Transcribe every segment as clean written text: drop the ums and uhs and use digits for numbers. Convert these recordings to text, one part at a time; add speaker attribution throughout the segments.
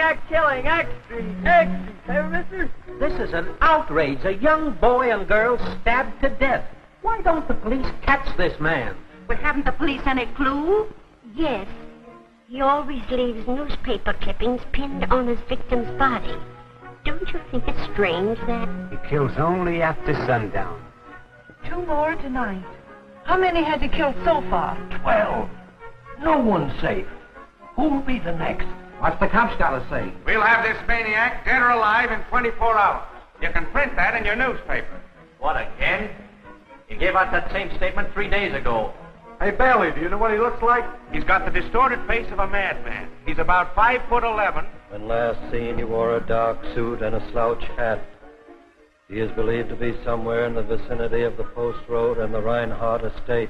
Speaker 1: maniac killing. Extra, extra. Hey, mister?
Speaker 2: This is an outrage. A young boy and girl stabbed to death. Why don't the police catch this man?
Speaker 3: But haven't the police any clue?
Speaker 4: Yes. He always leaves newspaper clippings pinned on his victim's body. Don't you think it's strange that...
Speaker 5: He kills only after sundown.
Speaker 6: 2 more tonight. How many has he killed so far?
Speaker 7: 12. No one's safe. Who'll be the next?
Speaker 2: What's the cops got to say?
Speaker 8: We'll have this maniac dead or alive in 24 hours. You can print that in your newspaper.
Speaker 9: What, again? He gave out that same statement 3 days ago.
Speaker 8: Hey, Bailey, do you know what he looks like? He's got the distorted face of a madman. He's about 5'11".
Speaker 10: When last seen, he wore a dark suit and a slouch hat. He is believed to be somewhere in the vicinity of the Post Road and the Reinhardt estate.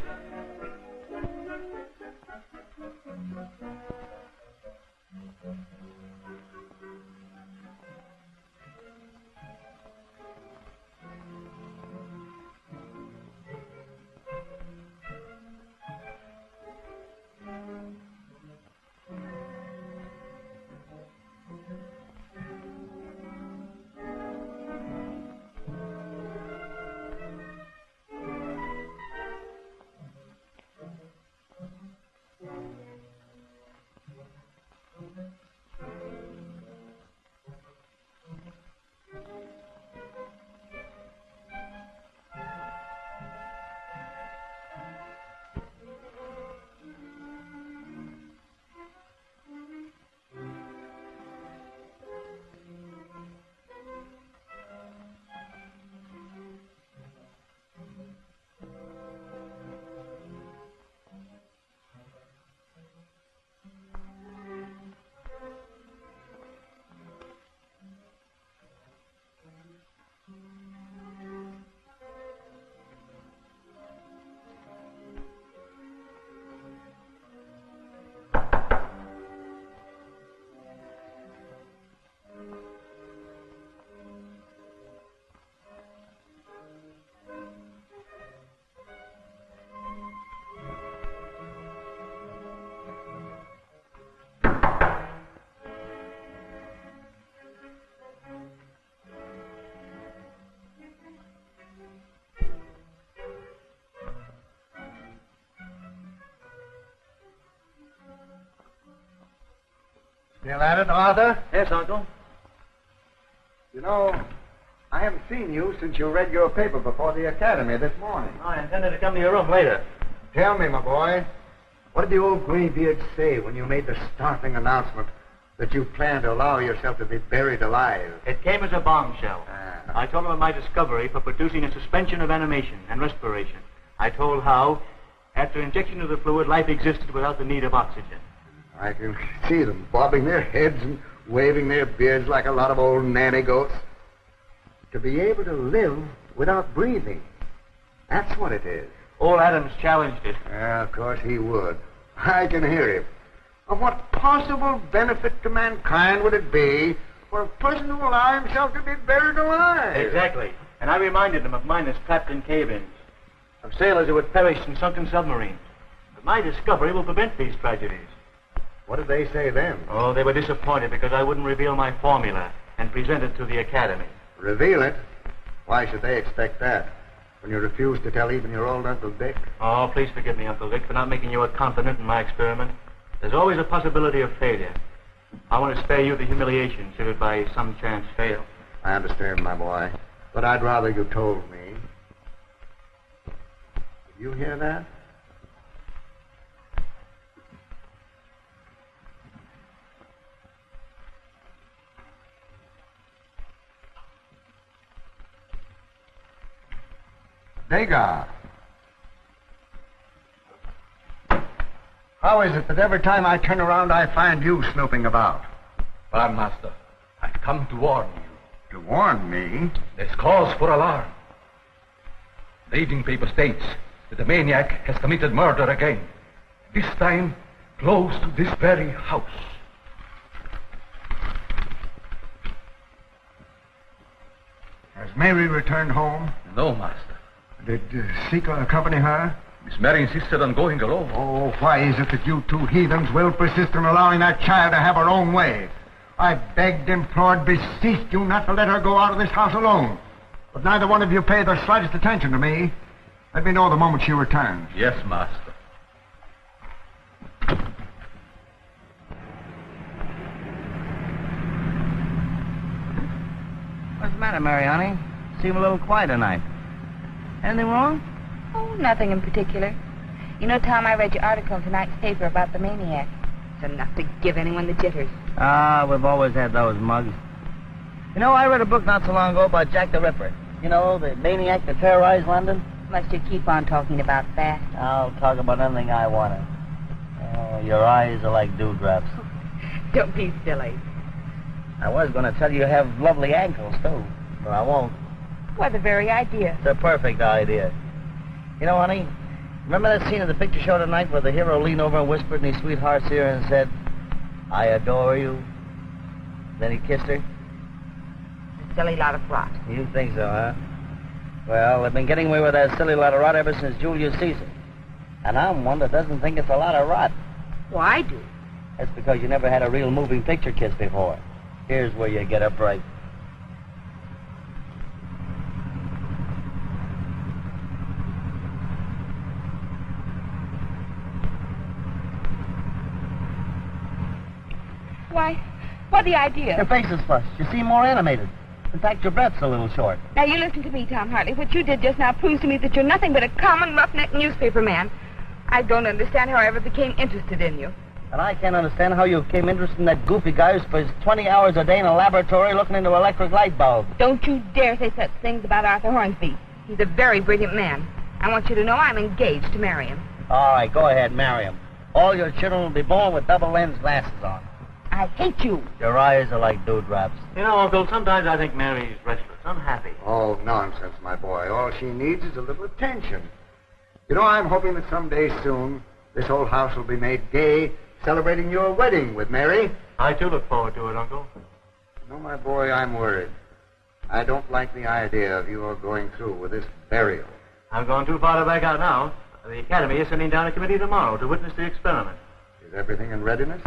Speaker 5: Still at it, Arthur?
Speaker 9: Yes, Uncle.
Speaker 5: You know, I haven't seen you since you read your paper before the academy this morning.
Speaker 9: I intended to come to your room later.
Speaker 5: Tell me, my boy, what did the old graybeard say when you made the startling announcement that you planned to allow yourself to be buried alive?
Speaker 9: It came as a bombshell. I told him of my discovery for producing a suspension of animation and respiration. I told how, after injection of the fluid, life existed without the need of oxygen.
Speaker 5: I can see them bobbing their heads and waving their beards like a lot of old nanny goats. To be able to live without breathing. That's what it is.
Speaker 9: Old Adams challenged it.
Speaker 5: Yeah, of course he would. I can hear him. Of what possible benefit to mankind would it be for a person to allow himself to be buried alive?
Speaker 9: Exactly. And I reminded him of miners trapped in cave-ins, of sailors who had perished in sunken submarines. But my discovery will prevent these tragedies.
Speaker 5: What did they say then?
Speaker 9: Oh, they were disappointed because I wouldn't reveal my formula and present it to the Academy.
Speaker 5: Reveal it? Why should they expect that? When you refuse to tell even your old Uncle Dick?
Speaker 9: Oh, please forgive me, Uncle Dick, for not making you a confidant in my experiment. There's always a possibility of failure. I want to spare you the humiliation should it by some chance fail.
Speaker 5: I understand, my boy. But I'd rather you told me. Did you hear that? Degas. How is it that every time I turn around I find you snooping about?
Speaker 7: Well, Master, I've come to warn you.
Speaker 5: To warn me?
Speaker 7: There's cause for alarm. The evening paper states that the maniac has committed murder again. This time, close to this very house.
Speaker 5: Has Mary returned home?
Speaker 7: No, Master.
Speaker 5: Did Seeker accompany her?
Speaker 7: Miss Mary insisted on going alone.
Speaker 5: Oh, why is it that you two heathens will persist in allowing that child to have her own way? I begged, implored, beseeched you not to let her go out of this house alone. But neither one of you paid the slightest attention to me. Let me know the moment she returns.
Speaker 7: Yes, master.
Speaker 11: What's the matter, Mary, honey? Seem a little quiet tonight. Anything wrong?
Speaker 6: Oh, nothing in particular. You know, Tom, I read your article in tonight's paper about the maniac. It's enough to give anyone the jitters.
Speaker 11: Ah, we've always had those mugs. You know, I read a book not so long ago about Jack the Ripper. You know, the maniac that terrorized London.
Speaker 6: Must you keep on talking about that?
Speaker 11: I'll talk about anything I want to. Oh, your eyes are like dewdrops.
Speaker 6: Don't be silly.
Speaker 11: I was going to tell you have lovely ankles, too. But I won't.
Speaker 6: Why, the very idea.
Speaker 11: It's a perfect idea. You know, honey, remember that scene of the picture show tonight where the hero leaned over and whispered in his sweetheart's ear and said, I adore you? Then he kissed her?
Speaker 6: A silly lot of rot.
Speaker 11: You think so, huh? Well, they've been getting away with that silly lot of rot ever since Julius Caesar. And I'm one that doesn't think it's a lot of rot.
Speaker 6: Well, I do.
Speaker 11: That's because you never had a real moving picture kiss before. Here's where you get a break.
Speaker 6: Why the idea?
Speaker 11: Your face is flushed. You seem more animated. In fact, your breath's a little short.
Speaker 6: Now, you listen to me, Tom Hartley. What you did just now proves to me that you're nothing but a common roughneck newspaper man. I don't understand how I ever became interested in you.
Speaker 11: And I can't understand how you became interested in that goofy guy who spends 20 hours a day in a laboratory looking into electric light bulbs.
Speaker 6: Don't you dare say such things about Arthur Hornsby. He's a very brilliant man. I want you to know I'm engaged to marry him.
Speaker 11: All right, go ahead, marry him. All your children will be born with double-lens glasses on.
Speaker 6: I hate you.
Speaker 11: Your eyes are like dewdrops.
Speaker 9: You know, Uncle, sometimes I think Mary's restless, unhappy.
Speaker 5: Oh, nonsense, my boy. All she needs is a little attention. You know, I'm hoping that someday soon this whole house will be made gay, celebrating your wedding with Mary.
Speaker 9: I, too, look forward to it, Uncle.
Speaker 5: No, my boy, I'm worried. I don't like the idea of you all going through with this burial.
Speaker 9: I've gone too far to back out now. The Academy is sending down a committee tomorrow to witness the experiment.
Speaker 5: Is everything in readiness?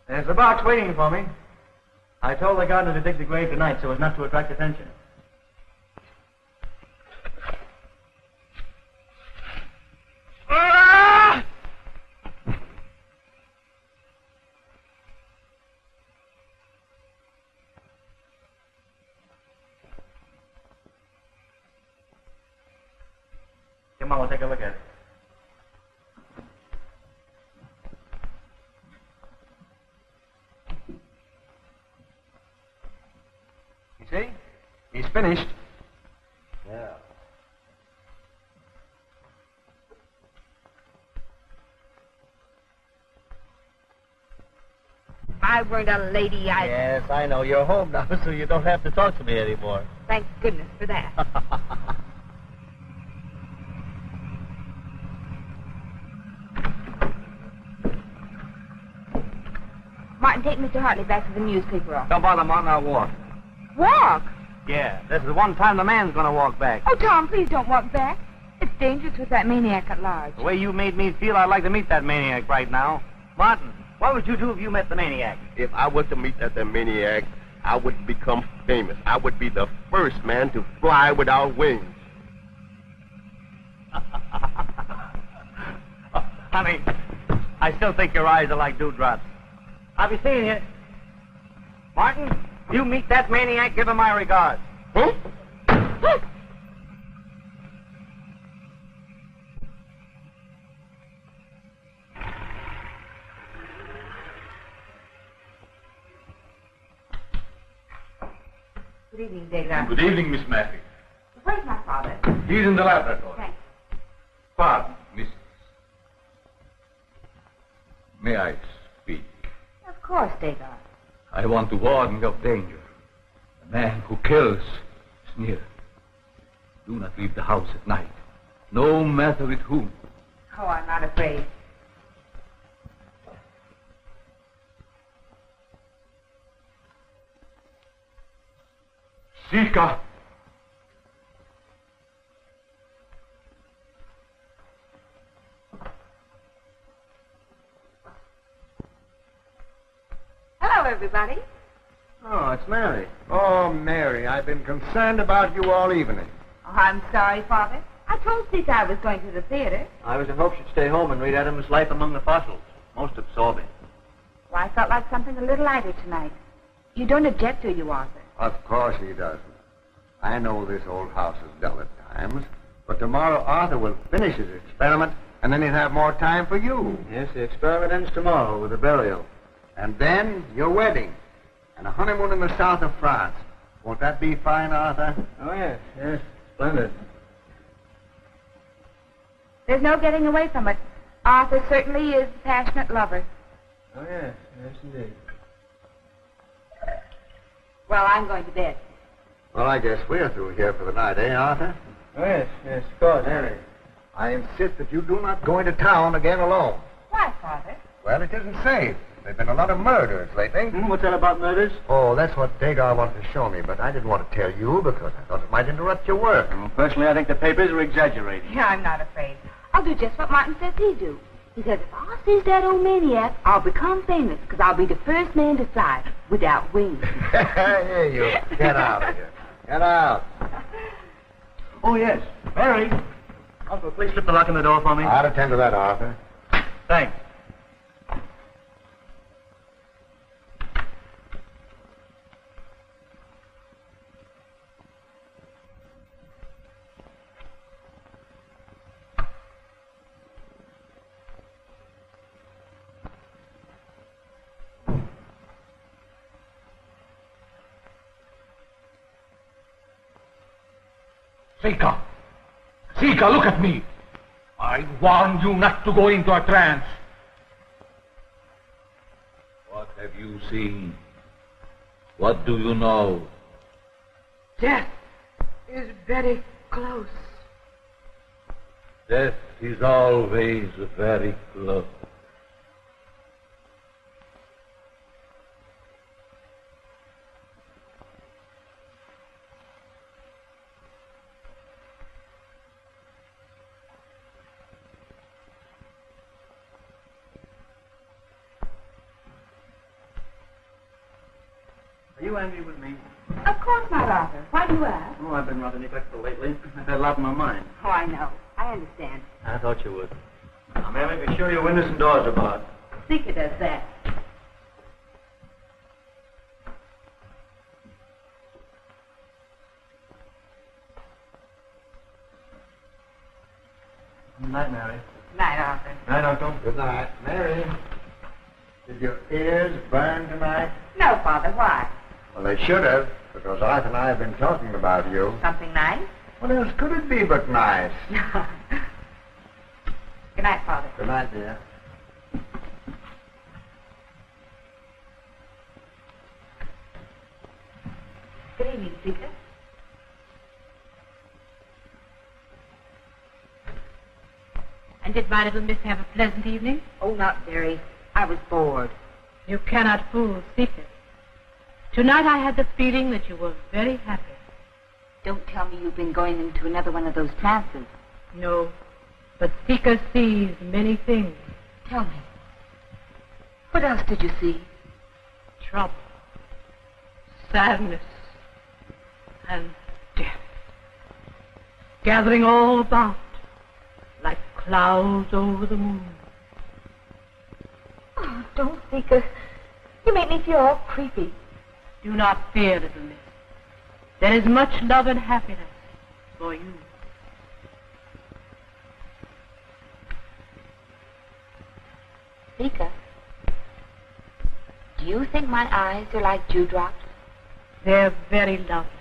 Speaker 9: There's a box waiting for me. I told the gardener to dig the grave tonight so as not to attract attention. Come on, we'll take a look at it. You see? He's finished.
Speaker 11: Yeah.
Speaker 6: If I weren't a lady, I'd...
Speaker 11: Yes, I know. You're home now, so you don't have to talk to me anymore.
Speaker 6: Thank goodness for that. Martin, take Mr. Hartley back to the newspaper office.
Speaker 11: Don't bother, Martin. I'll walk.
Speaker 6: Walk?
Speaker 11: Yeah, this is the one time the man's going to walk back.
Speaker 6: Oh, Tom, please don't walk back. It's dangerous with that maniac at large.
Speaker 11: The way you made me feel, I'd like to meet that maniac right now. Martin, what would you do if you met the maniac?
Speaker 12: If I was to meet that maniac, I would become famous. I would be the first man to fly without wings.
Speaker 11: Honey, I still think your eyes are like dewdrops. I'll be seeing you. Martin, you meet that maniac, give him my regards.
Speaker 12: Huh?
Speaker 6: Good evening, Degas.
Speaker 7: Good evening, Miss Mary.
Speaker 6: Where's my father?
Speaker 7: He's in the laboratory.
Speaker 6: Thanks.
Speaker 7: Pardon, Mrs. May I speak?
Speaker 6: Of course, Degas.
Speaker 7: I want to warn you of danger. The man who kills is near. Do not leave the house at night, no matter with whom.
Speaker 6: Oh, I'm not afraid.
Speaker 7: Sika!
Speaker 6: everybody.
Speaker 11: Oh, it's Mary.
Speaker 5: Oh, Mary, I've been concerned about you all evening.
Speaker 6: Oh, I'm sorry, Father. I told Zeke I was going to the theater.
Speaker 9: I was in hopes you'd stay home and read Adam's Life Among the Fossils. Most absorbing.
Speaker 6: Well, I felt like something a little lighter tonight. You don't object, do you, Arthur?
Speaker 5: Of course he doesn't. I know this old house is dull at times, but tomorrow Arthur will finish his experiment, and then he'll have more time for you.
Speaker 9: Yes, the experiment ends tomorrow with the burial.
Speaker 5: And then your wedding, and a honeymoon in the south of France. Won't that be fine, Arthur?
Speaker 9: Oh, yes, splendid.
Speaker 6: There's no getting away from it. Arthur certainly is a passionate lover.
Speaker 9: Oh, yes, indeed.
Speaker 6: Well, I'm going to bed.
Speaker 5: Well, I guess we're through here for the night, eh, Arthur?
Speaker 9: Oh, yes, of course.
Speaker 5: Mary, I insist that you do not go into town again alone.
Speaker 6: Why, Father?
Speaker 5: Well, it isn't safe. There've been a lot of murders lately.
Speaker 9: What's that about murders?
Speaker 5: Oh, that's what Dagar wanted to show me, but I didn't want to tell you because I thought it might interrupt your work.
Speaker 9: Well, personally, I think the papers are exaggerating.
Speaker 6: Yeah, I'm not afraid. I'll do just what Martin says he do. He says, if I sees that old maniac, I'll become famous because I'll be the first man to fly without wings.
Speaker 5: Here you. Get out of here. Get out.
Speaker 9: Oh, yes. Mary. Uncle, please slip the lock in the door for me.
Speaker 5: I'll attend to that, Arthur.
Speaker 9: Thanks.
Speaker 7: Zika! Zika, look at me! I warned you not to go into a trance. What have you seen? What do you know?
Speaker 6: Death is very close.
Speaker 7: Death is always very close.
Speaker 9: Are you angry with me?
Speaker 6: Of course not, Arthur. Why do you ask?
Speaker 9: Oh, I've been rather neglectful lately. I've had a lot on my mind.
Speaker 6: Oh, I know. I understand.
Speaker 9: I thought you would. Now, Mary, be sure your windows and doors are barred.
Speaker 6: Zika does that.
Speaker 9: Good night, Mary.
Speaker 6: Night, Arthur.
Speaker 9: Night, Uncle.
Speaker 5: Good night. Mary, did your ears burn tonight?
Speaker 6: No, Father. Why?
Speaker 5: Well, they should have, because Arthur and I have been talking about you.
Speaker 6: Something nice?
Speaker 5: What else could it be but nice?
Speaker 6: Good night, Father.
Speaker 5: Good night, dear.
Speaker 6: Good evening, Zika.
Speaker 3: And did my little miss have a pleasant evening?
Speaker 6: Oh, not very. I was bored.
Speaker 3: You cannot fool Seeker. Tonight I had the feeling that you were very happy.
Speaker 6: Don't tell me you've been going into another one of those trances.
Speaker 3: No, but Seeker sees many things.
Speaker 6: Tell me. What else did you see?
Speaker 3: Trouble, sadness, and death. Gathering all about, like clouds over the moon.
Speaker 6: Oh, don't, Zika. You make me feel all creepy.
Speaker 3: Do not fear, little miss. There is much love and happiness for you.
Speaker 6: Zika, do you think my eyes are like dewdrops?
Speaker 3: They're very lovely.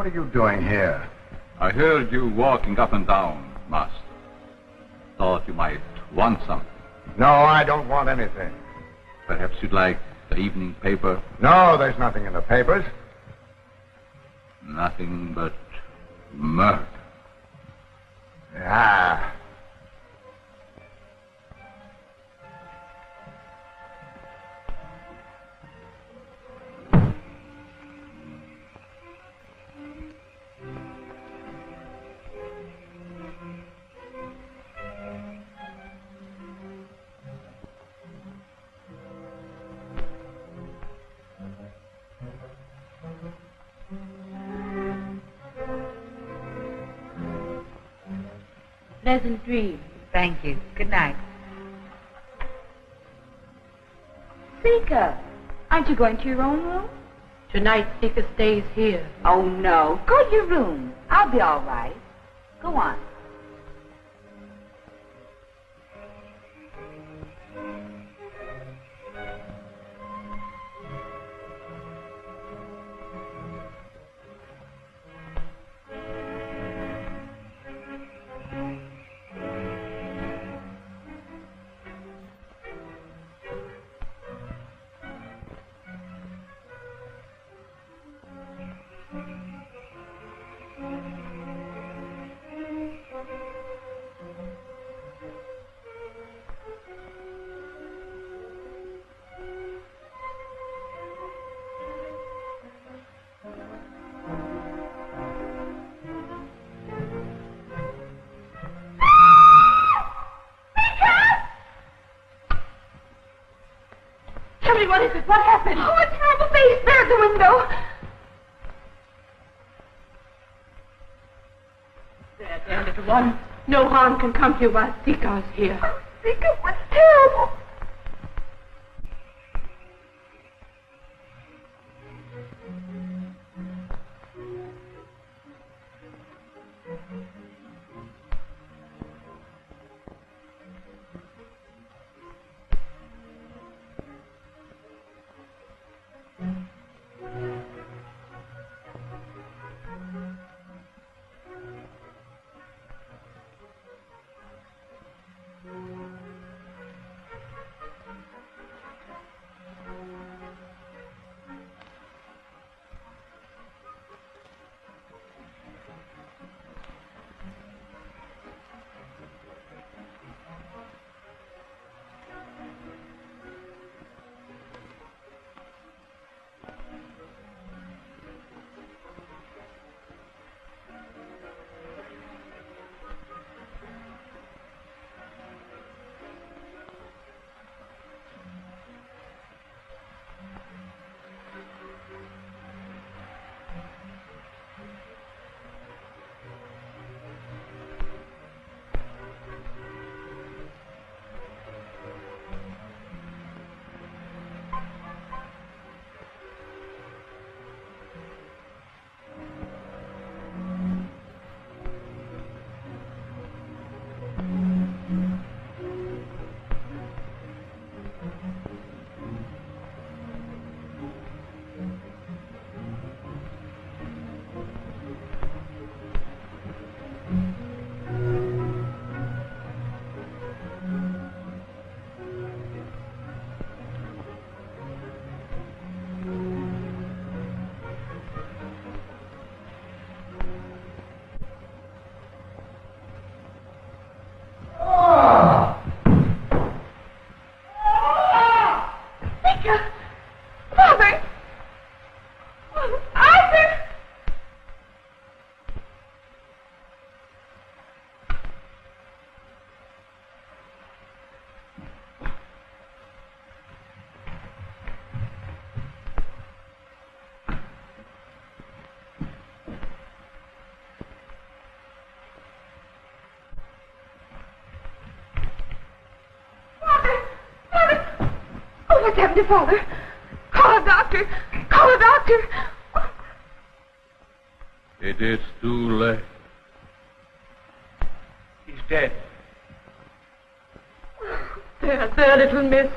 Speaker 13: What are you doing here?
Speaker 14: I heard you walking up and down, Master. Thought you might want something.
Speaker 13: No, I don't want anything.
Speaker 14: Perhaps you'd like the evening paper?
Speaker 13: No, there's nothing in the papers.
Speaker 14: Nothing but murder.
Speaker 13: Ah.
Speaker 6: Pleasant dreams. Thank you. Good night. Sika, aren't you going to your own room?
Speaker 3: Tonight, Sika stays here.
Speaker 6: Oh, no. Go to your room. I'll be all right. Go on.
Speaker 3: Tell me, what is it? What happened?
Speaker 6: Oh, a terrible face there at the window.
Speaker 3: There, little one. No harm can come to you while Sika's here.
Speaker 6: Oh, Sika, what's terrible? What's happened to Father? Call a doctor. Call a doctor.
Speaker 14: It is too late.
Speaker 8: He's dead.
Speaker 3: There, little miss.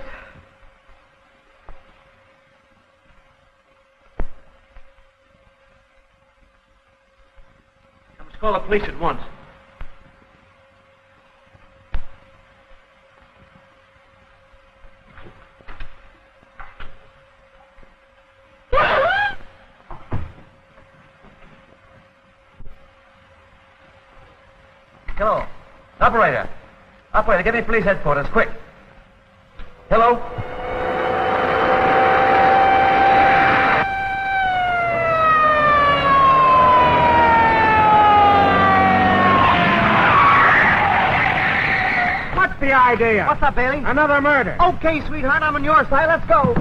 Speaker 8: Call the police at once.
Speaker 2: Hello. Operator. Operator, get me police headquarters, quick. Hello?
Speaker 1: What's the idea?
Speaker 11: What's up, Bailey?
Speaker 1: Another murder.
Speaker 11: Okay, sweetheart, I'm on your side. Let's go.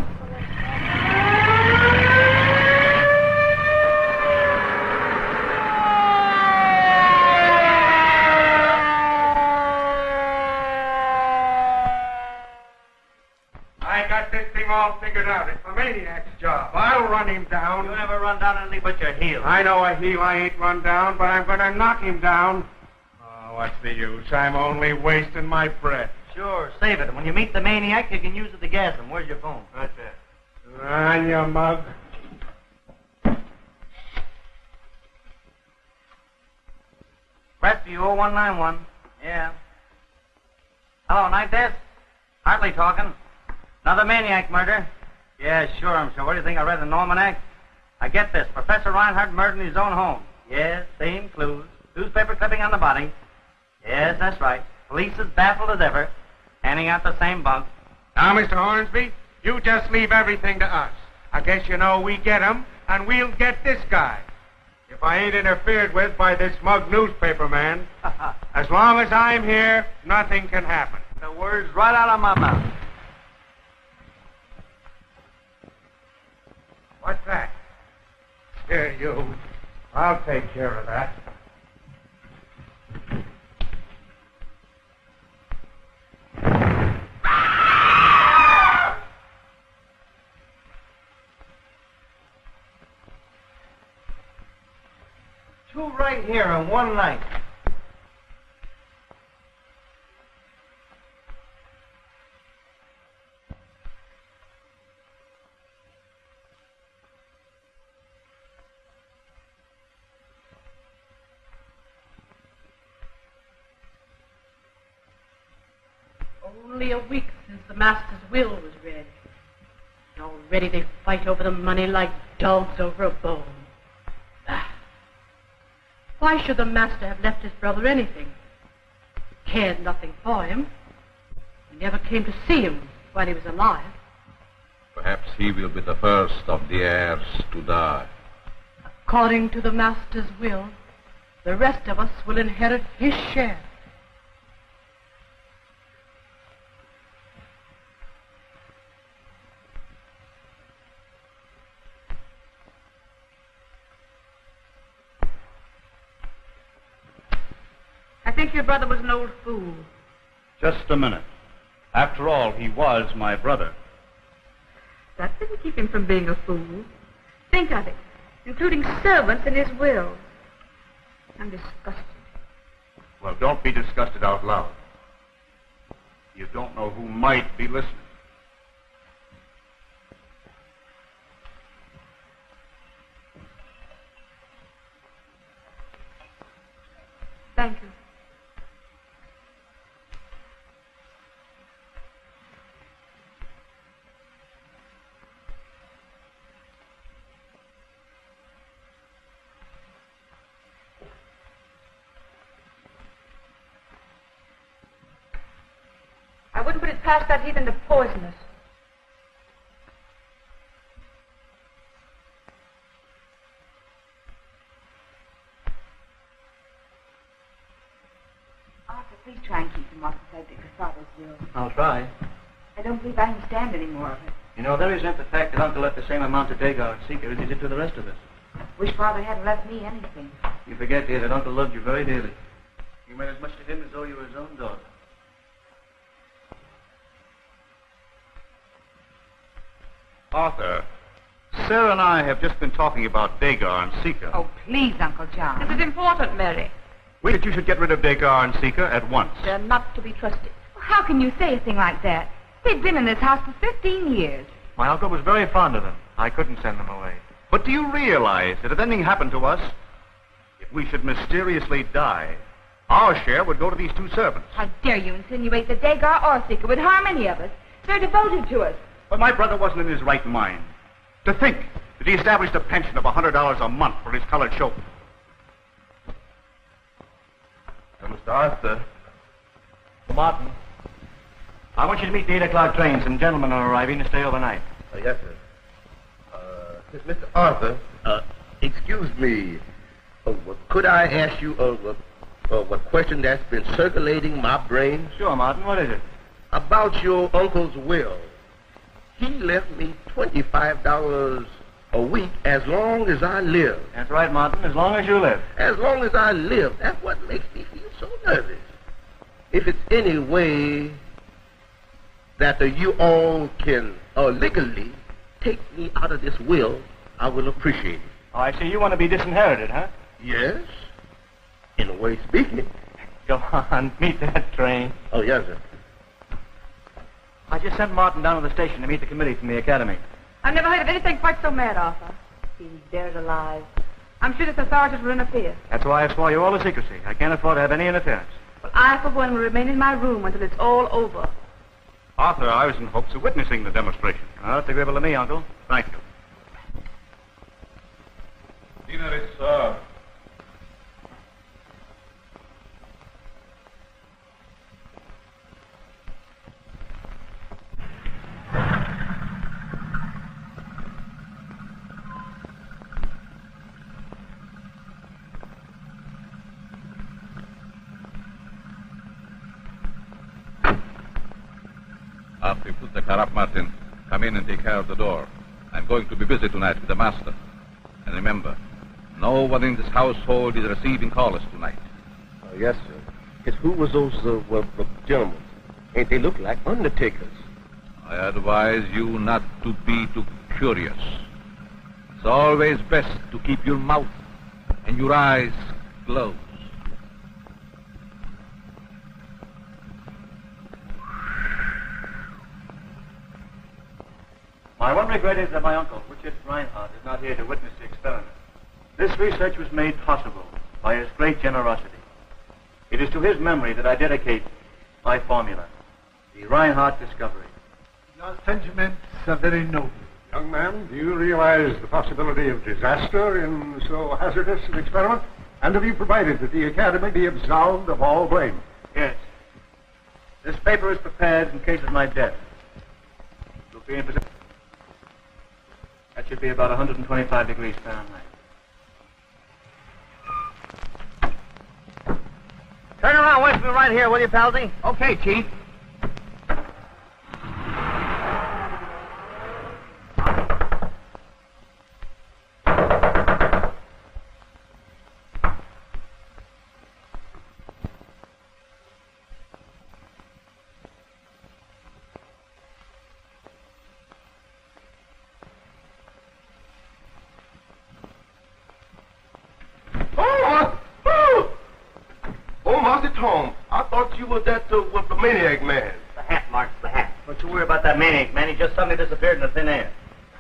Speaker 8: I got this thing all figured out. It's the maniac's job. I'll run him down.
Speaker 9: You never run down anything but your heel.
Speaker 8: I know a heel I ain't run down, but I'm going to knock him down. Oh, what's the use? I'm only wasting my breath.
Speaker 9: Sure, save it. When you meet the maniac, you can use it to gas him. Where's your phone? Right there.
Speaker 8: On you mug.
Speaker 9: Crestview 0191. Yeah. Hello, night desk. Hartley talking. Another maniac murder. Yeah, sure, I'm sure. What do you think? I read the almanac? I get this. Professor Reinhardt murdered in his own home. Yes, same clues. Newspaper clipping on the body. Yes, that's right. Police as baffled as ever. Handing out the same bunk.
Speaker 8: Now, Mr. Hornsby, you just leave everything to us. I guess you know we get him, and we'll get this guy. If I ain't interfered with by this smug newspaper man, as long as I'm here, nothing can happen.
Speaker 9: The words right out of my mouth.
Speaker 8: What's that? Here, you. I'll take care of that.
Speaker 11: Two right here in one night.
Speaker 3: Only a week since the master's will was read. And already they fight over the money like dogs over a bone. Why should the master have left his brother anything? He cared nothing for him. He never came to see him while he was alive.
Speaker 14: Perhaps he will be the first of the heirs to die.
Speaker 3: According to the master's will, the rest of us will inherit his share. I think your brother was an old fool.
Speaker 9: Just a minute. After all, he was my brother.
Speaker 6: That didn't keep him from being a fool. Think of it, including servants in his will. I'm disgusted.
Speaker 8: Well, don't be disgusted out loud. You don't know who might be listening.
Speaker 6: Thank you. I wouldn't put it past that heathen to poison us. Arthur, please try and keep him off the subject of Father's will.
Speaker 9: I'll try.
Speaker 6: I don't believe I can stand any more of it.
Speaker 9: You know, there isn't the fact that Uncle left the same amount to Dagar and Seeker as he did to the rest of us.
Speaker 6: Wish Father hadn't left me anything.
Speaker 9: You forget, dear, that Uncle loved you very dearly. You meant as much to him as though you were his own daughter.
Speaker 8: Arthur, Sarah and I have just been talking about Dagar and Seeker.
Speaker 6: Oh, please, Uncle John.
Speaker 3: This is important, Mary.
Speaker 8: We think you should get rid of Dagar and Seeker at once.
Speaker 3: They're not to be trusted.
Speaker 6: How can you say a thing like that? They've been in this house for 15 years.
Speaker 9: My uncle was very fond of them. I couldn't send them away.
Speaker 8: But do you realize that if anything happened to us, if
Speaker 15: we should mysteriously die, our share would go to these two servants.
Speaker 6: How dare you insinuate that Dagar or Seeker would harm any of us? They're devoted to us.
Speaker 15: But my brother wasn't in his right mind. To think that he established a pension of $100 a month for his colored chauffeur.
Speaker 12: Mr. Arthur.
Speaker 9: Martin, I want you to meet the 8 o'clock train. Some gentlemen are arriving to stay overnight.
Speaker 12: Yes, sir. Mr. Arthur, excuse me. Could I ask you what question that's been circulating my brain?
Speaker 9: Sure, Martin. What is it?
Speaker 12: About your uncle's will. He left me $25 a week as long as I live.
Speaker 9: That's right, Martin. As long as you live.
Speaker 12: As long as I live. That's what makes me feel so nervous. If it's any way that you all can legally take me out of this will, I will appreciate it.
Speaker 9: Oh, I see. You want to be disinherited, huh?
Speaker 12: Yes. In a way of speaking.
Speaker 9: Go on. Meet that train.
Speaker 12: Oh, yes, sir.
Speaker 9: I just sent Martin down to the station to meet the committee from the academy.
Speaker 3: I've never heard of anything quite so mad, Arthur.
Speaker 6: He's buried alive.
Speaker 3: I'm sure this authorities will interfere.
Speaker 9: That's why I swore you all to secrecy. I can't afford to have any interference.
Speaker 3: But I, for one, will remain in my room until it's all over.
Speaker 15: Arthur, I was in hopes of witnessing the demonstration.
Speaker 9: Oh, it's agreeable to me, Uncle.
Speaker 15: Thank you.
Speaker 14: Dinner is served. After you put the car up, Martin, come in and take care of the door. I'm going to be busy tonight with the master. And remember, no one in this household is receiving callers tonight.
Speaker 12: Yes, sir. Yes, who was those gentlemen? Ain't they look like undertakers?
Speaker 14: I advise you not to be too curious. It's always best to keep your mouth and your eyes closed.
Speaker 9: My one regret is that my uncle, Richard Reinhardt, is not here to witness the experiment. This research was made possible by his great generosity. It is to his memory that I dedicate my formula, the Reinhardt discovery.
Speaker 8: Your sentiments are very noble. Young man, do you realize the possibility of disaster in so hazardous an experiment? And have you provided that the Academy be absolved of all blame?
Speaker 9: Yes. This paper is prepared in case of my death. You'll be in possession. That should be about 125 degrees Fahrenheit.
Speaker 11: Turn around, wait for me right here, will you, Palsy?
Speaker 9: Okay, Chief.
Speaker 12: Tom, I thought you was that the maniac man.
Speaker 9: The hat, Mark, the hat. Don't you worry about that maniac, man. He just suddenly disappeared in the thin air.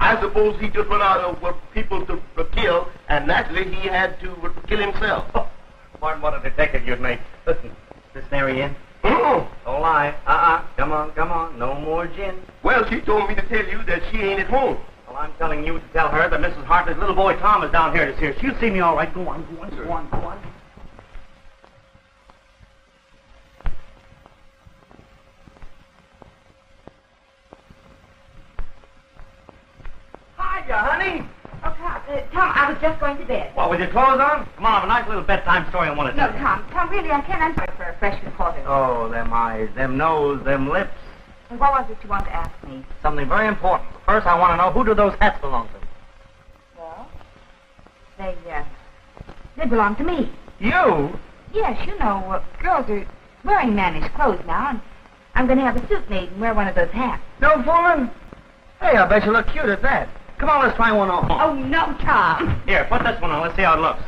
Speaker 12: I suppose he just went out of people to kill, and naturally he had to kill himself.
Speaker 9: Oh, Martin, what a detective you'd make. Listen, is this Mary in?
Speaker 12: Mm-hmm.
Speaker 9: Don't lie. Come on. No more gin.
Speaker 12: Well, she told me to tell you that she ain't at home.
Speaker 9: Well, I'm telling you to tell her that Mrs. Hartley's little boy Tom is down here this year. She'll see me all right. Go on. Hiya, honey.
Speaker 6: Oh, Tom, I was just going to bed.
Speaker 9: What, with your clothes on? Come on, I have a nice little bedtime story I want to
Speaker 6: No,
Speaker 9: tell you.
Speaker 6: Tom, really, I can't answer for a fresh reporter.
Speaker 9: Oh, them eyes, them nose, them lips.
Speaker 6: And what was it you wanted to ask me?
Speaker 9: Something very important. First, I want to know, who do those hats belong to?
Speaker 6: Well, they belong to me.
Speaker 9: You?
Speaker 6: Yes, you know, girls are wearing mannish clothes now, and I'm going to have a suit made and wear one of those hats.
Speaker 9: No fooling? Hey, I bet you look cute at that. Come on, let's try one on.
Speaker 6: Oh, no, Tom.
Speaker 9: Here, put this one on. Let's see how it looks.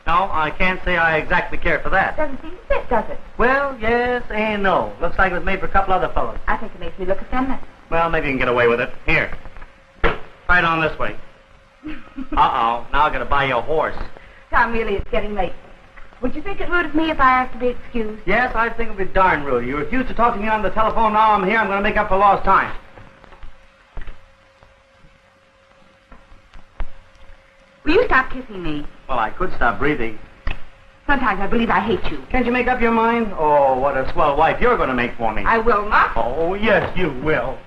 Speaker 9: No, I can't say I exactly care for that.
Speaker 6: Doesn't seem to fit, does it?
Speaker 9: Well, yes and no. Looks like it was made for a couple other fellows.
Speaker 6: I think it makes me look effeminate.
Speaker 9: Well, maybe you can get away with it. Here. Try it on this way. Uh-oh. Now I'm going to buy you a horse.
Speaker 6: Tom, really, it's getting late. Would you think it rude of me if I asked to be excused?
Speaker 9: Yes, I think it would be darn rude. You refuse to talk to me on the telephone. Now I'm here. I'm going to make up for lost time.
Speaker 6: Will you stop kissing me?
Speaker 9: Well, I could stop breathing.
Speaker 6: Sometimes I believe I hate you.
Speaker 9: Can't you make up your mind? Oh, what a swell wife you're going to make for me.
Speaker 6: I will not.
Speaker 9: Oh, yes, you will.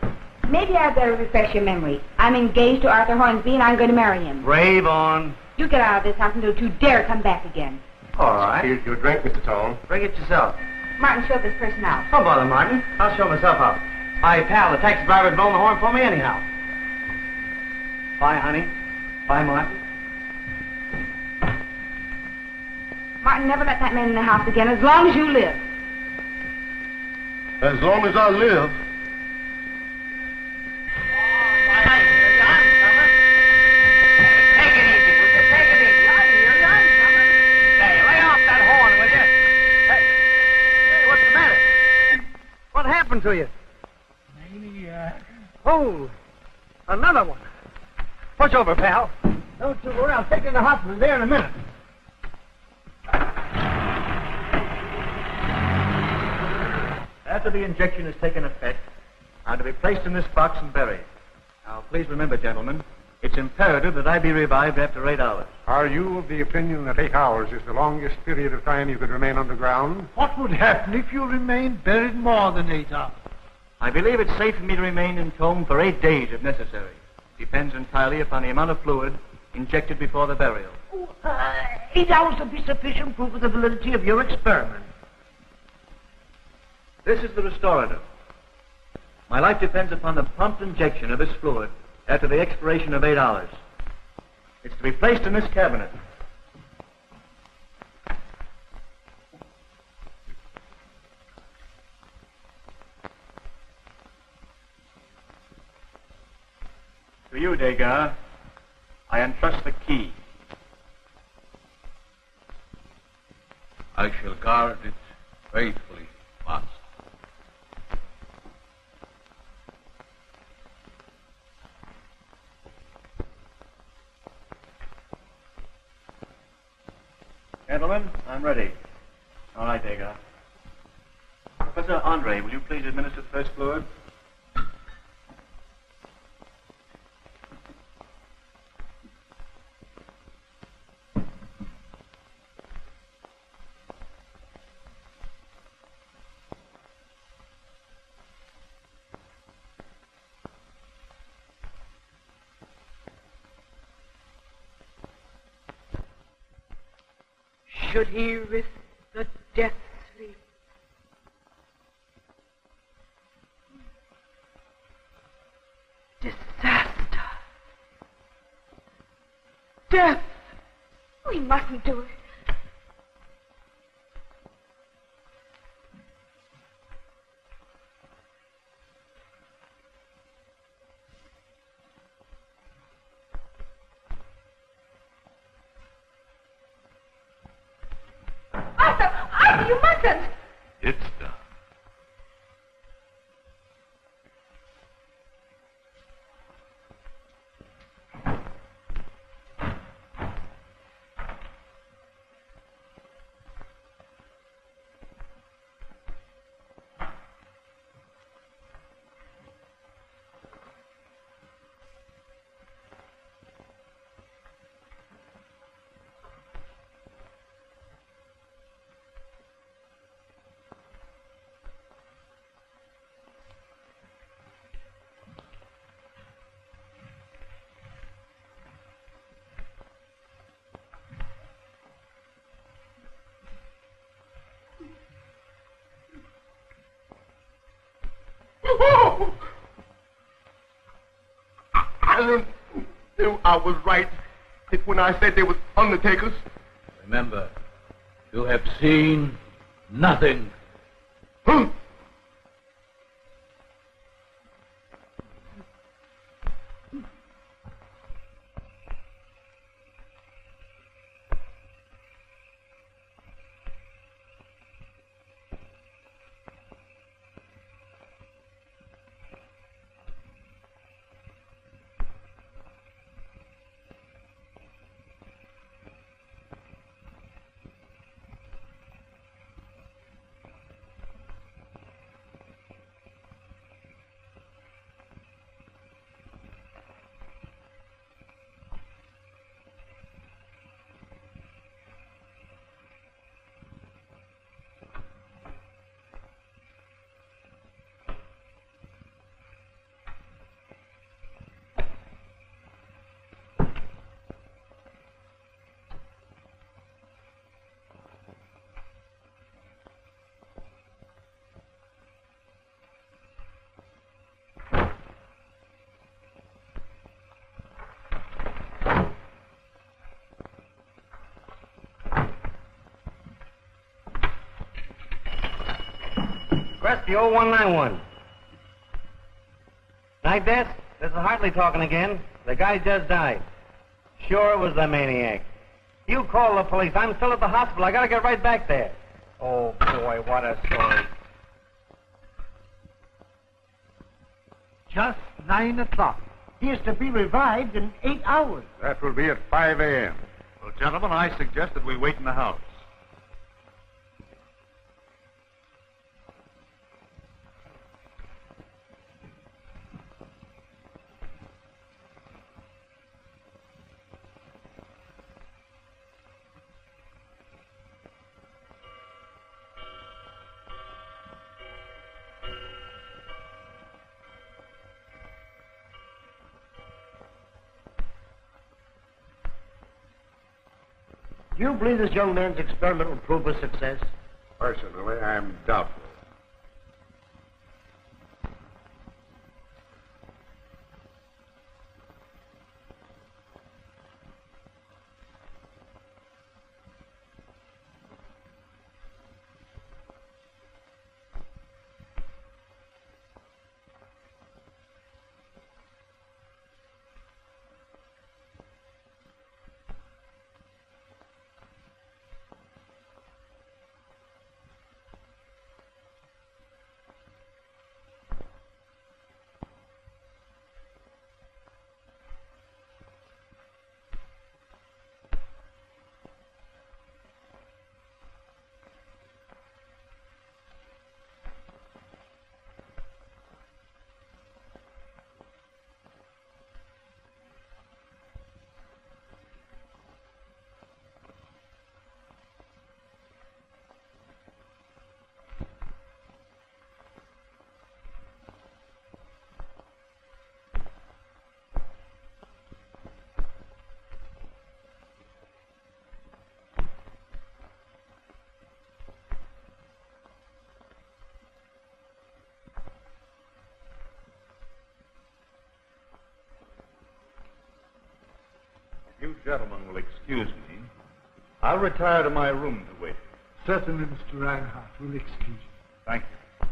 Speaker 6: Maybe I'd better refresh your memory. I'm engaged to Arthur Hornsby, and I'm going to marry him.
Speaker 9: Brave on.
Speaker 6: You get out of this house and don't you dare come back again.
Speaker 9: All right.
Speaker 15: Here's your drink, Mr. Tone.
Speaker 9: Bring it yourself.
Speaker 6: Martin, show this person out.
Speaker 9: Don't bother, Martin. I'll show myself out. My pal, the taxi driver's blowing the horn for me anyhow. Bye, honey. Bye, Martin.
Speaker 6: Martin, never let that man in the house again as long as you live.
Speaker 12: As long as I live.
Speaker 9: Take it easy, will you? Take it easy. I hear you. I'm coming. Say, lay off that horn, will you? Hey, what's the matter? What happened to you?
Speaker 1: Maniac.
Speaker 9: Oh, another one. Push over, pal.
Speaker 1: Don't you worry, I'll take you to the hospital there in a minute.
Speaker 15: After the injection has taken effect, I'm to be placed in this box and buried. Now, please remember, gentlemen, it's imperative that I be revived after 8 hours.
Speaker 8: Are you of the opinion that 8 hours is the longest period of time you could remain underground?
Speaker 1: What would happen if you remained buried more than 8 hours?
Speaker 15: I believe it's safe for me to remain entombed for 8 days if necessary. Depends entirely upon the amount of fluid injected before the burial.
Speaker 1: 8 hours will be sufficient proof of the validity of your experiment.
Speaker 15: This is the restorative. My life depends upon the prompt injection of this fluid after the expiration of 8 hours. It's to be placed in this cabinet. To you, Degas, I entrust the key.
Speaker 14: I shall guard it faithfully, Master.
Speaker 15: Gentlemen, I'm ready. All right, Degas. Professor Andre, will you please administer the first fluid?
Speaker 3: Should he risk the death sleep? Disaster. Death.
Speaker 4: We mustn't do it.
Speaker 6: Arthur, you mustn't.
Speaker 14: It's done.
Speaker 12: I knew I was right when I said they was undertakers.
Speaker 14: Remember, you have seen nothing.
Speaker 12: Huh?
Speaker 9: Rescue 0191. Night desk, this is Hartley talking again. The guy just died. Sure it was the maniac. You call the police. I'm still at the hospital. I gotta get right back there. Oh, boy, what a story.
Speaker 1: Just 9 o'clock. He is to be revived in 8 hours.
Speaker 13: That will be at 5 a.m.
Speaker 15: Well, gentlemen, I suggest that we wait in the house.
Speaker 1: Do you believe this young man's experiment will prove a success?
Speaker 13: Personally, I'm doubtful.
Speaker 15: You gentlemen will excuse me. I'll retire to my room to wait.
Speaker 16: Certainly, Mr. Reinhardt. We'll excuse you.
Speaker 15: Thank you.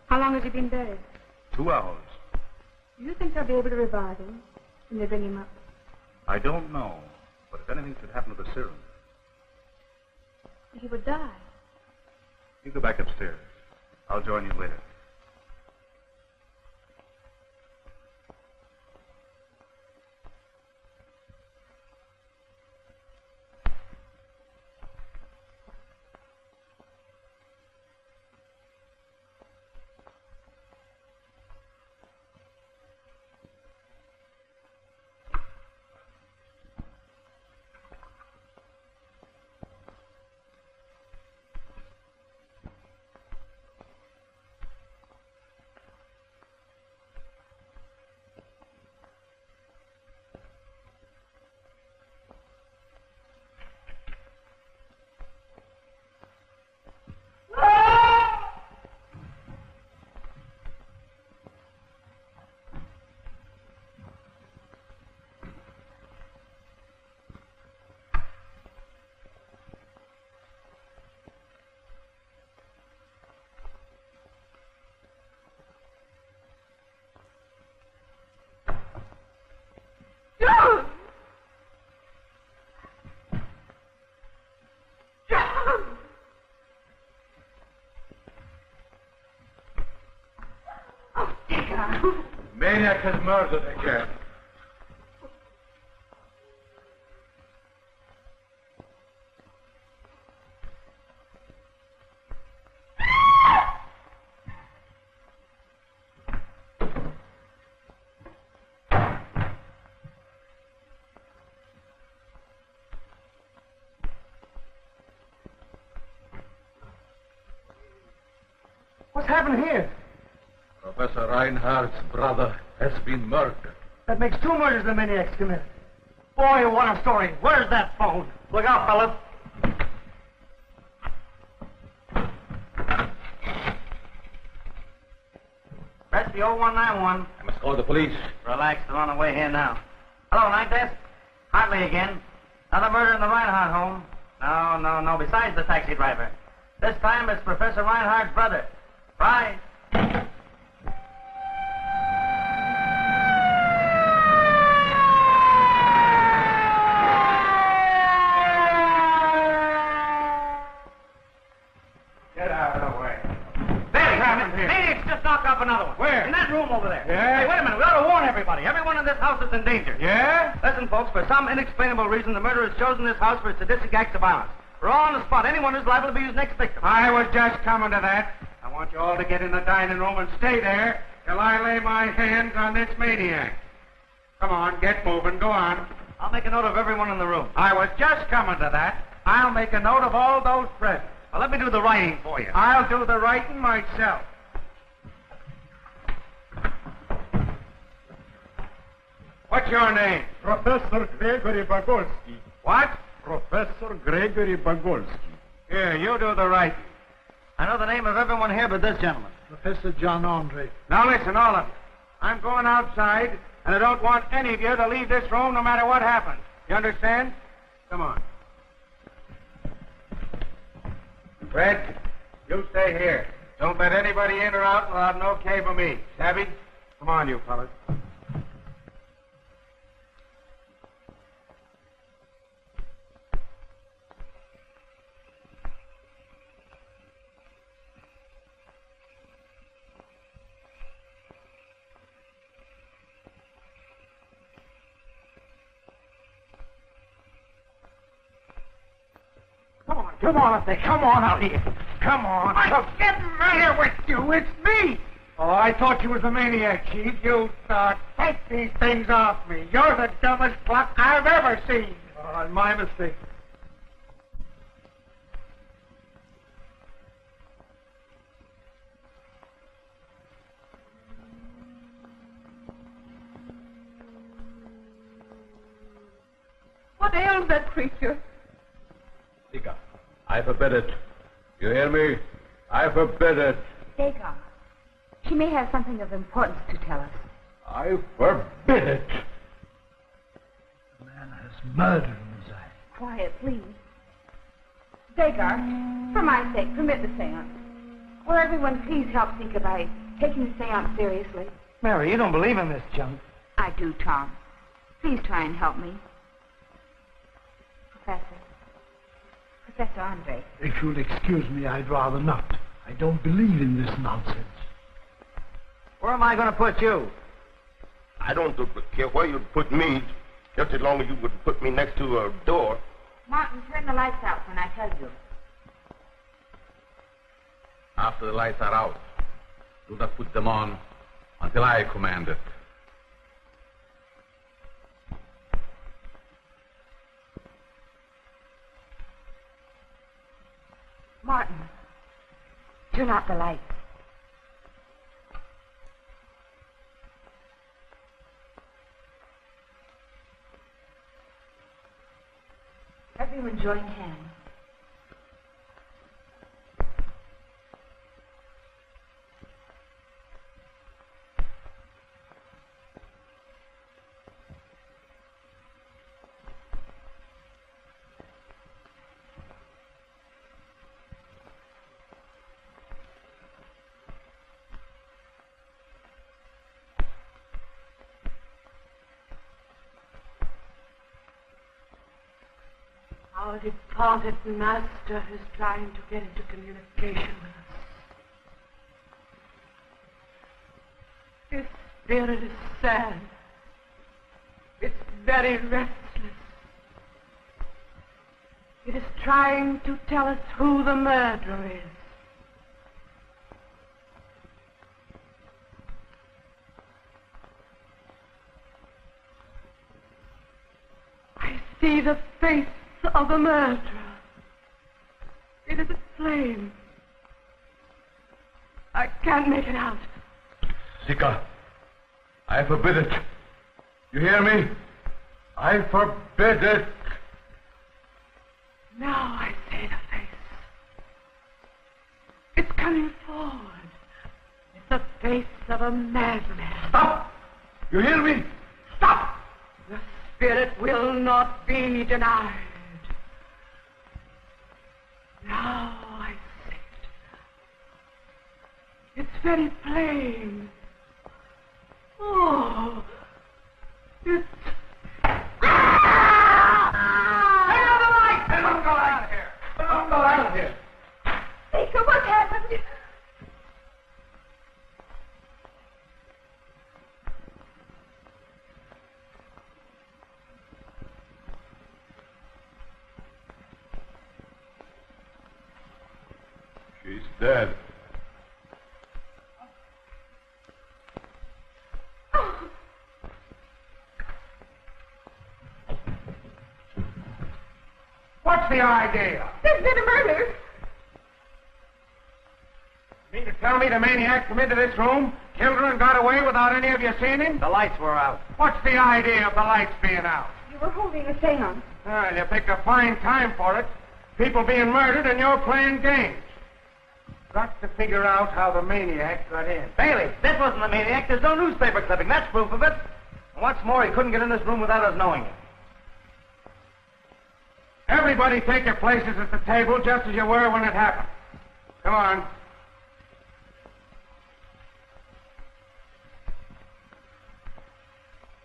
Speaker 6: How long has he been buried?
Speaker 15: 2 hours.
Speaker 6: Do you think they'll be able to revive him when they bring him up?
Speaker 15: I don't know, but if anything should happen to the serum,
Speaker 6: He would die.
Speaker 15: you go back upstairs. I'll join you later.
Speaker 13: Maniac has murdered again.
Speaker 1: What's happened here?
Speaker 7: Professor Reinhardt's brother has been murdered.
Speaker 1: That makes 2 murders the maniac's committed. Boy, what a story. Where's that phone? Look out, fellas.
Speaker 9: Press the 0191.
Speaker 14: I must call the police.
Speaker 9: Relax, they're on the way here now. Hello, night desk. Hartley again. Another murder in the Reinhardt home. No. Besides the taxi driver. This time it's Professor Reinhardt's brother. Right.
Speaker 8: Get out of the way.
Speaker 9: There, Maniac's just knocked off another one.
Speaker 8: Where?
Speaker 9: In that room over there.
Speaker 8: Yeah?
Speaker 9: Hey, wait a minute. We ought to warn everybody. Everyone in this house is in danger.
Speaker 8: Yeah?
Speaker 9: Listen, folks, for some inexplainable reason, the murderer has chosen this house for sadistic acts of violence. We're all on the spot. Anyone who's liable to be his next victim.
Speaker 8: I was just coming to that. I want you all to get in the dining room and stay there till I lay my hands on this maniac. Come on, get moving. Go on.
Speaker 9: I'll make a note of everyone in the room.
Speaker 8: I was just coming to that. I'll make a note of all those present.
Speaker 9: Well, let me do the writing for you.
Speaker 8: I'll do the writing myself. What's your name?
Speaker 16: Professor Gregory Bagolsky.
Speaker 8: What?
Speaker 16: Professor Gregory Bagolsky.
Speaker 8: Here, you do the writing.
Speaker 9: I know the name of everyone here but this gentleman.
Speaker 16: Professor John Andre.
Speaker 8: Now listen, all of you. I'm going outside, and I don't want any of you to leave this room no matter what happens. You understand? Come on. Fred, you stay here. Don't let anybody in or out without an okay from me. Savvy? Come on, you fellas.
Speaker 1: Come on up there. Come on out here. Come on.
Speaker 8: I'm getting here with you. It's me. Oh, I thought you was a maniac, Chief. You thought. Take these things off me. You're the dumbest pluck I've ever seen.
Speaker 16: Oh, my mistake.
Speaker 6: What ails that creature?
Speaker 14: Sika, I forbid it. You hear me? I forbid it.
Speaker 6: Dagon. She may have something of importance to tell us.
Speaker 14: I forbid it.
Speaker 16: The man has murder in his eye.
Speaker 6: Quiet, please. Dagar, for my sake, permit the seance. Will everyone please help Sika by taking the seance seriously?
Speaker 1: Mary, you don't believe in this junk.
Speaker 6: I do, Tom. Please try and help me. Professor Andre.
Speaker 16: If you'll excuse me, I'd rather not. I don't believe in this nonsense.
Speaker 9: Where am I going to put you?
Speaker 12: I don't care where you'd put me, just as long as you would put me next to a door.
Speaker 6: Martin, turn the lights out when I tell you.
Speaker 14: After the lights are out, do not put them on until I command it.
Speaker 6: Martin, turn out the lights. Everyone join hands.
Speaker 3: Our departed master is trying to get into communication with us. His spirit is sad. It's very restless. It is trying to tell us who the murderer is. I see the face of a murderer. It is a flame. I can't make it out.
Speaker 14: Sika, I forbid it. You hear me? I forbid it.
Speaker 3: Now I see the face. It's coming forward. It's the face of a madman.
Speaker 13: Stop! You hear me? Stop!
Speaker 3: The spirit will not be denied. Now I see it. It's very plain. Oh, it's...
Speaker 13: Don't go out of here! Don't go out of here!
Speaker 6: Baker, what happened?
Speaker 13: She's dead.
Speaker 8: What's the idea?
Speaker 6: There's been a murder.
Speaker 8: You mean to tell me the maniac come into this room, killed her, and got away without any of you seeing him?
Speaker 9: The lights were out.
Speaker 8: What's the idea of the lights being out?
Speaker 6: You were holding a seance.
Speaker 8: Well, you picked a fine time for it. People being murdered and you're playing games. Got to figure out how the maniac got in.
Speaker 9: Bailey, this wasn't the maniac. There's no newspaper clipping. That's proof of it. And what's more, he couldn't get in this room without us knowing it.
Speaker 8: Everybody take your places at the table just as you were when it happened. Come on.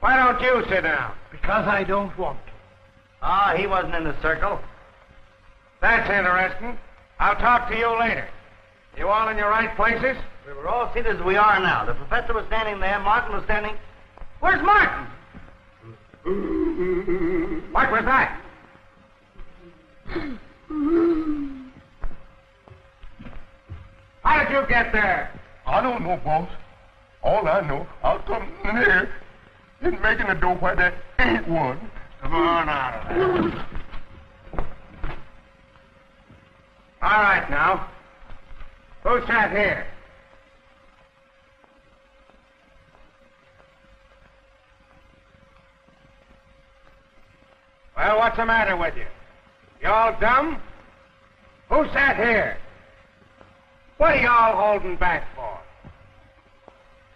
Speaker 8: Why don't you sit down?
Speaker 16: Because I don't want to.
Speaker 9: Ah, he wasn't in the circle.
Speaker 8: That's interesting. I'll talk to you later. You all in your right places?
Speaker 9: We were all seated as we are now. The professor was standing there. Martin was standing... Where's Martin?
Speaker 8: What was that? How did you get there?
Speaker 13: I don't know, boss. All I know, I'll come in here and making a dope where there ain't one.
Speaker 8: Come on out of there. All right, now. Who sat here? Well, what's the matter with you? You all dumb? Who sat here? What are you all holding back for?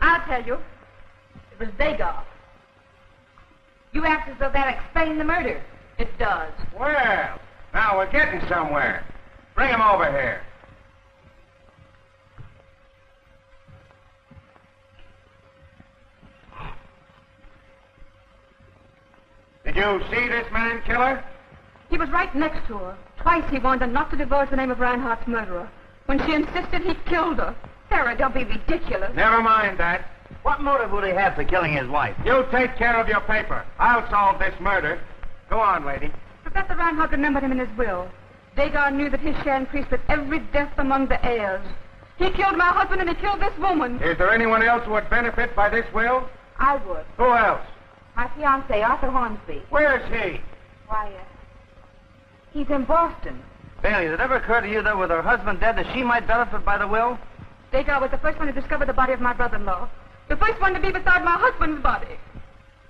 Speaker 6: I'll tell you. It was Dagoff. You act as though that explained the murder. It does.
Speaker 8: Well, now we're getting somewhere. Bring him over here. Did you see this man kill her?
Speaker 3: He was right next to her. Twice he warned her not to divulge the name of Reinhardt's murderer. When she insisted, he killed her.
Speaker 6: Sarah, don't be ridiculous.
Speaker 8: Never mind that.
Speaker 9: What motive would he have for killing his wife?
Speaker 8: You take care of your paper. I'll solve this murder. Go on, lady.
Speaker 3: Professor Reinhardt remembered him in his will. Dagar knew that his share increased with every death among the heirs. He killed my husband and he killed this woman.
Speaker 8: Is there anyone else who would benefit by this will?
Speaker 6: I would.
Speaker 8: Who else?
Speaker 6: My fiancé, Arthur Hornsby.
Speaker 8: Where is he?
Speaker 6: Why, he's in Boston.
Speaker 9: Bailey, did it ever occur to you that with her husband dead that she might benefit by the will?
Speaker 3: Dagar was the first one to discover the body of my brother-in-law. The first one to be beside my husband's body.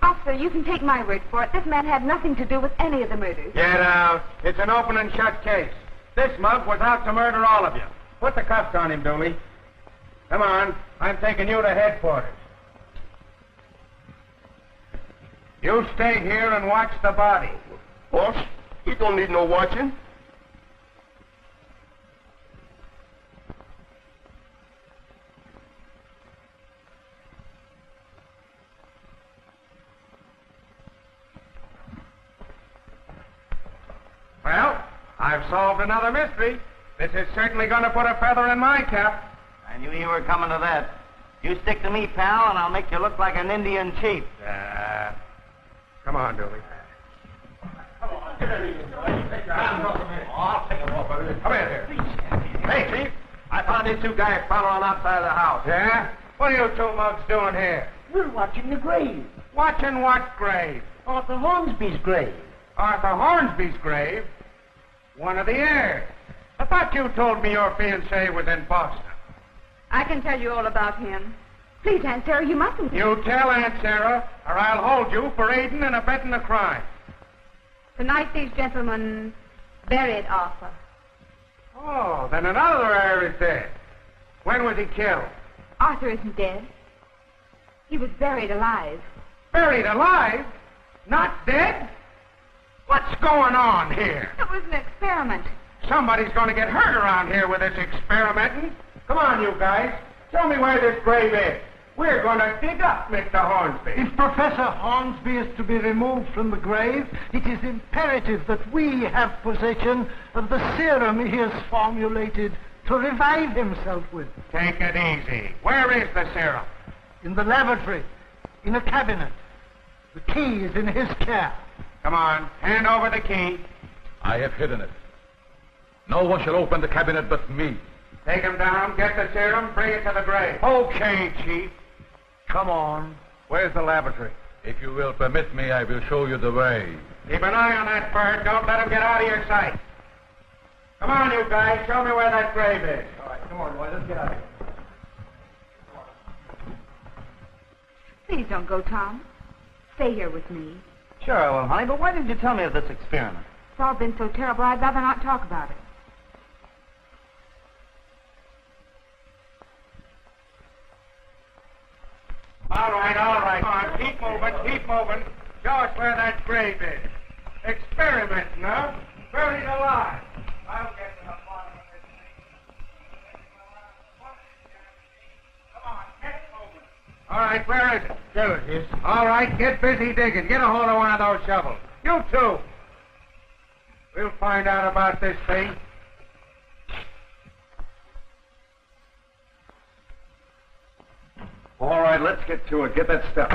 Speaker 6: Officer, you can take my word for it. This man had nothing to do with any of the murders.
Speaker 8: Get out. It's an open and shut case. This mug was out to murder all of you. Put the cuffs on him, Dooley. Come on. I'm taking you to headquarters. You stay here and watch the body.
Speaker 13: Boss, he don't need no watching.
Speaker 8: Well, I've solved another mystery. This is certainly going to put a feather in my cap.
Speaker 9: I knew you were coming to that. You stick to me, pal, and I'll make you look like an Indian chief.
Speaker 8: Come on, Dooley. Come here. Hey, Chief. I found these two guys following outside of the house. Yeah? What are you two mugs doing here?
Speaker 16: We're watching the grave.
Speaker 8: Watching what grave?
Speaker 16: Arthur Hornsby's grave.
Speaker 8: Arthur Hornsby's grave? One of the heirs. I thought you told me your fiancé was in Boston.
Speaker 6: I can tell you all about him. Please, Aunt Sarah, you mustn't.
Speaker 8: You tell Aunt Sarah, or I'll hold you for aiding and abetting a crime.
Speaker 6: Tonight these gentlemen buried Arthur.
Speaker 8: Oh, then another heir is dead. When was he killed?
Speaker 6: Arthur isn't dead. He was buried alive.
Speaker 8: Buried alive? Not dead? What's going on here?
Speaker 6: It was an experiment.
Speaker 8: Somebody's going to get hurt around here with this experimenting. Come on, you guys. Show me where this grave is. We're going to dig up Mr. Hornsby.
Speaker 16: If Professor Hornsby is to be removed from the grave, it is imperative that we have possession of the serum he has formulated to revive himself with.
Speaker 8: Take it easy. Where is the serum?
Speaker 16: In the laboratory, in a cabinet. The key is in his care.
Speaker 8: Come on, hand over the key.
Speaker 7: I have hidden it. No one shall open the cabinet but me.
Speaker 8: Take him down, get the serum, bring it to the grave. Okay, Chief.
Speaker 7: Come on. Where's the laboratory? If you will permit me, I will show you the way.
Speaker 8: Keep an eye on that bird. Don't let him get out of your sight. Come on, you guys. Show me where that grave is.
Speaker 15: All right, come on, boys. Let's get out of here.
Speaker 6: Please don't go, Tom. Stay here with me.
Speaker 9: Sure I will, honey, but why didn't you tell me of this experiment?
Speaker 6: It's all been so terrible, I'd rather not talk about it.
Speaker 8: All right. Come on, keep moving. Show us where that grave is. Experimenting, huh? Buried alive. I'll get to the bottom of this thing. Come on, get moving. All right, where is it?
Speaker 16: There it is.
Speaker 8: All right, get busy digging. Get a hold of one of those shovels. You too. We'll find out about this thing.
Speaker 15: All right, let's get to it. Get that stuff.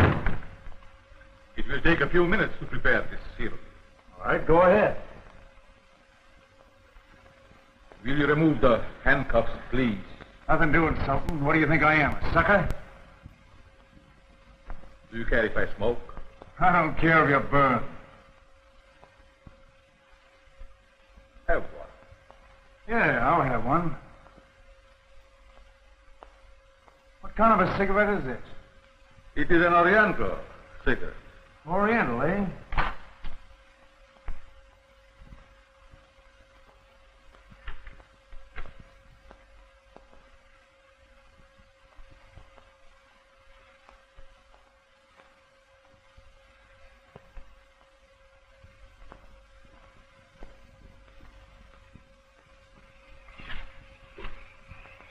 Speaker 14: It will take a few minutes to prepare this serum.
Speaker 15: All right, go ahead.
Speaker 14: Will you remove the handcuffs, please?
Speaker 15: Nothing doing something. What do you think I am, a sucker?
Speaker 14: Do you care if I smoke?
Speaker 15: I don't care if you burn.
Speaker 14: Have one.
Speaker 15: Yeah, I'll have one. What kind of a cigarette is this?
Speaker 14: It is an Oriental cigarette.
Speaker 15: Oriental, eh?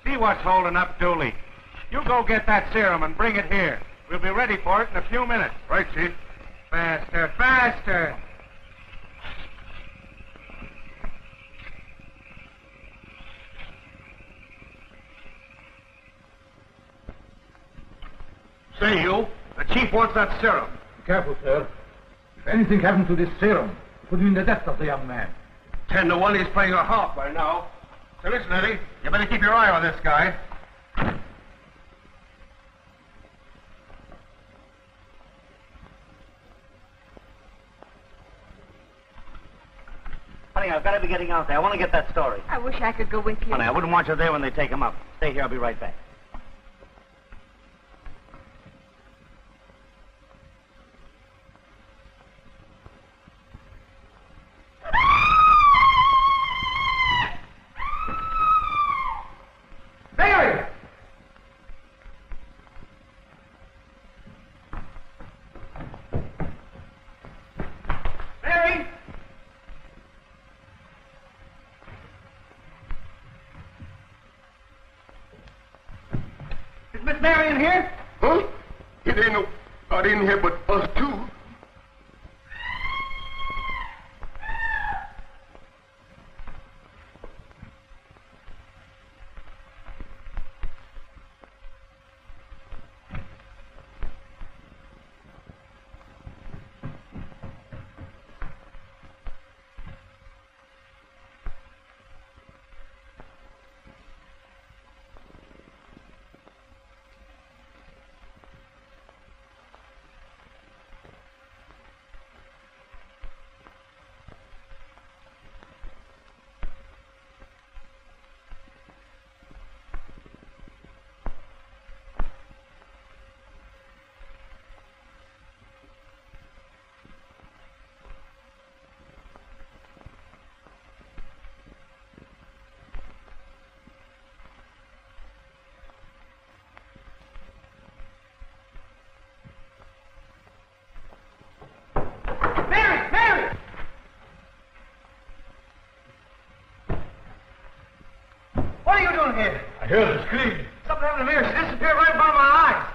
Speaker 8: See what's holding up Dooley. You go get that serum and bring it here. We'll be ready for it in a few minutes.
Speaker 14: Right, Chief.
Speaker 8: Faster.
Speaker 15: Say, you. The chief wants that serum.
Speaker 7: Be careful, sir. If anything happened to this serum, it would mean the death of the young man.
Speaker 15: 10 to 1, he's playing a harp by now. So listen, Eddie, you better keep your eye on this guy.
Speaker 9: Honey, I've got to be getting out there. I want to get that story.
Speaker 6: I wish I could go with you.
Speaker 9: Honey, I wouldn't want you there when they take him up. Stay here. I'll be right back.
Speaker 8: Mary! Mary! Is Miss Mary in here?
Speaker 13: Huh? It ain't nobody in here but us two.
Speaker 1: here?
Speaker 7: I heard the scream.
Speaker 1: Something happened to me. She disappeared right in front of my eyes.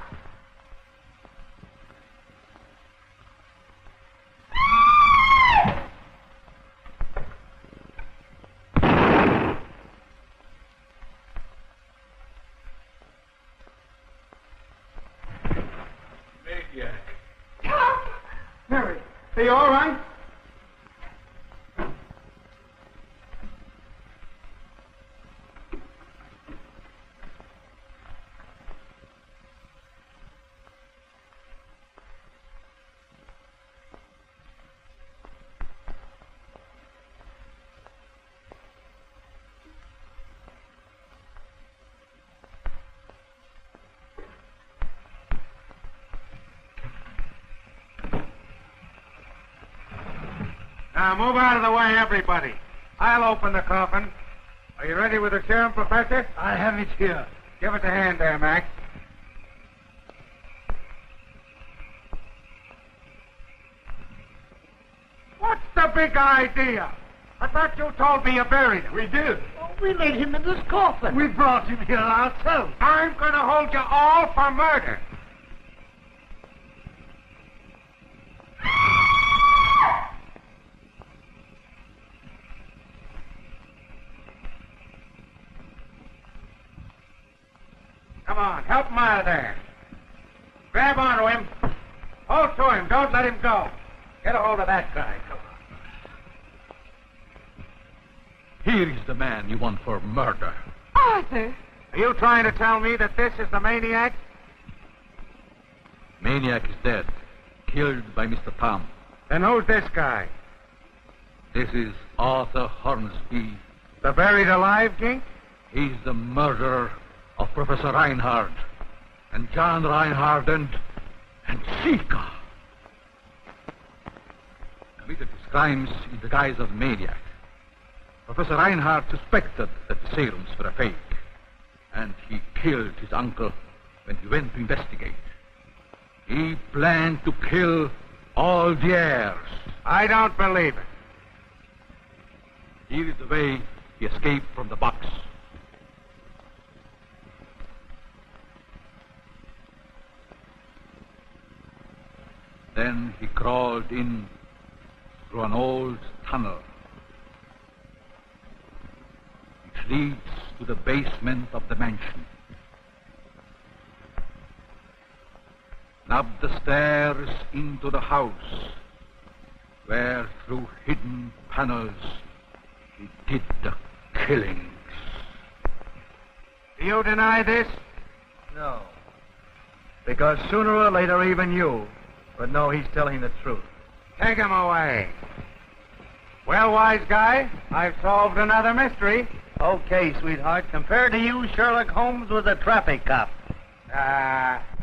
Speaker 7: Maniac.
Speaker 1: Mary, are you all right?
Speaker 8: Now, move out of the way, everybody. I'll open the coffin. Are you ready with the serum, Professor?
Speaker 16: I have it here.
Speaker 8: Give us a hand there, Mac. What's the big idea? I thought you told me you buried him.
Speaker 16: We did. We laid him in this coffin. We brought him here ourselves.
Speaker 8: I'm going to hold you all for murder. Come on, help him out of there. Grab onto him. Hold to him. Don't let him go. Get a hold of that guy. Come on.
Speaker 7: Here is the man you want for murder.
Speaker 6: Arthur!
Speaker 8: Are you trying to tell me that this is the maniac?
Speaker 7: Maniac is dead. Killed by Mr. Tom.
Speaker 8: Then who's this guy?
Speaker 7: This is Arthur Hornsby.
Speaker 8: The buried alive gink?
Speaker 7: He's the murderer of Professor Reinhardt and John Reinhardt and Chica. Committed his crimes in the guise of maniac. Professor Reinhardt suspected that the serums were a fake, and he killed his uncle when he went to investigate. He planned to kill all the heirs.
Speaker 8: I don't believe it.
Speaker 7: Here is the way he escaped from the box. Then he crawled in through an old tunnel which leads to the basement of the mansion. Up the stairs into the house, where through hidden panels he did the killings.
Speaker 8: Do you deny this?
Speaker 15: No. Because sooner or later, even you would know he's telling the truth.
Speaker 8: Take him away. Well, wise guy, I've solved another mystery.
Speaker 1: Okay, sweetheart. Compared to you, Sherlock Holmes was a traffic cop.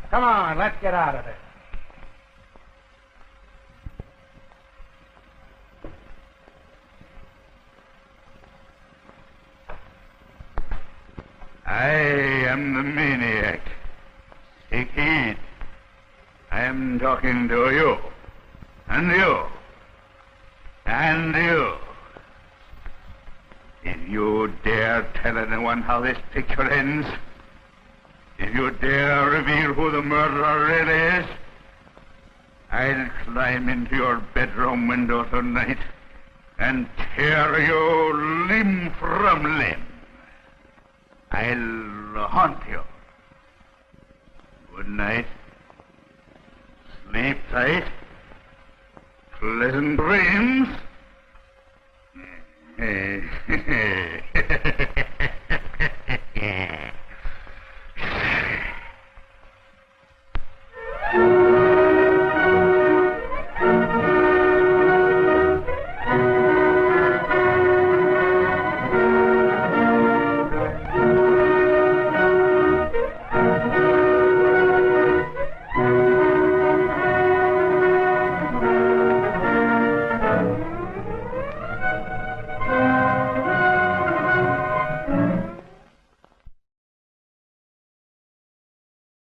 Speaker 8: Come on, let's get out of this.
Speaker 13: I am the maniac. Take heed. I am talking to you. And you. And you. If you dare tell anyone how this picture ends, if you dare reveal who the murderer really is, I'll climb into your bedroom window tonight and tear you limb from limb. I'll haunt you. Good night. Sleep tight. Pleasant dreams.